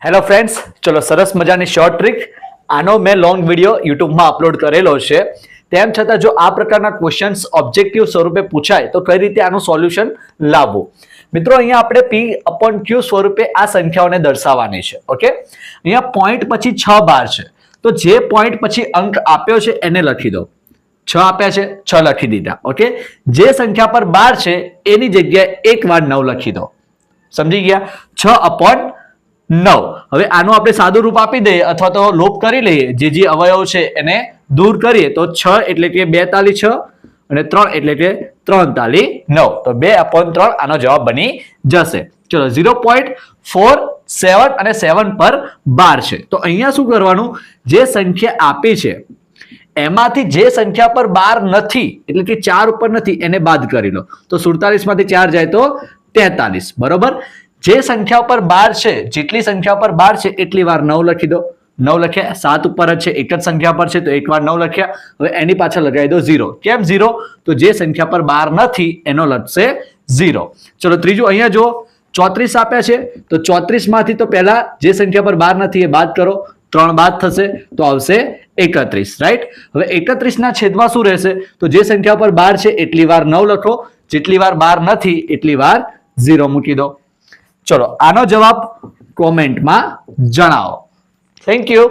Hello friends, ચલો સરસ મજાની શોર્ટ ટ્રીક. આનો મેં લોંગ વિડીયો યુટ્યુબમાં અપલોડ કરેલો છે. તેમ છતાં જો આ પ્રકારના ક્વેશ્ચન્સ ઓબ્જેક્ટિવ સ્વરૂપે પૂછાય તો કઈ રીતે આનું સોલ્યુશન લાવવું. મિત્રો, અહીંયા આપણે P/Q સ્વરૂપે આ સંખ્યાઓને દર્શાવવાની છે. ઓકે, અહીંયા પોઈન્ટ પછી 6 બાર છે, તો જે પોઈન્ટ પછી અંક આપ્યો છે એને લખી દો. 6 આપ્યા છે, 6 લખી દીધા. ઓકે, જે સંખ્યા પર 12 છે એની જગ્યાએ એક વાર 9 લખી દો. સમજી ગયા? 6/9. હવે આનું આપણે સાદું રૂપ આપી દઈએ અથવા તો લોપ કરી લઈએ. જે અવયવ છે એને દૂર કરીએ તો 6 એટલે કે 42 6 અને 3 એટલે કે 3 9. તો 2/3 આનો જવાબ બની જશે. ચલો, 0.47 અને 7 પર 12 છે. તો અહીંયા શું કરવાનું? જે સંખ્યા આપી છે એમાંથી જે સંખ્યા પર 12 નથી એટલે કે 4 ઉપર નથી એને બાદ કરી લો. તો 47 માંથી 4 જાય તો 43. બરોબર. જે સંખ્યા પર 12 છે, જેટલી સંખ્યા પર 12 છે એટલી વાર 9 લખી દો. 9 લખ્યા. 7 ઉપર જ છે, એક જ સંખ્યા પર છે તો એક વાર 9 લખ્યા. હવે એની પાછળ લગાવી દો 0. કેમ 0? તો જે સંખ્યા પર 12 નથી એનો લખશે 0. ચલો, ત્રીજું અહીંયા જુઓ, 34 આપ્યા છે તો 34 માંથી તો પહેલા જે સંખ્યા પર 12 નથી એ બાદ કરો. 3 બાદ થશે તો આવશે 31. રાઈટ. હવે 31 ના છેદમાં શું રહેશે? તો જે સંખ્યા પર 12 છે એટલી વાર 9 લખો, જેટલી વાર 12 નથી એટલી વાર 0 મૂકી દો. ચલો, આનો જવાબ કોમેન્ટમાં જણાવો. Thank you.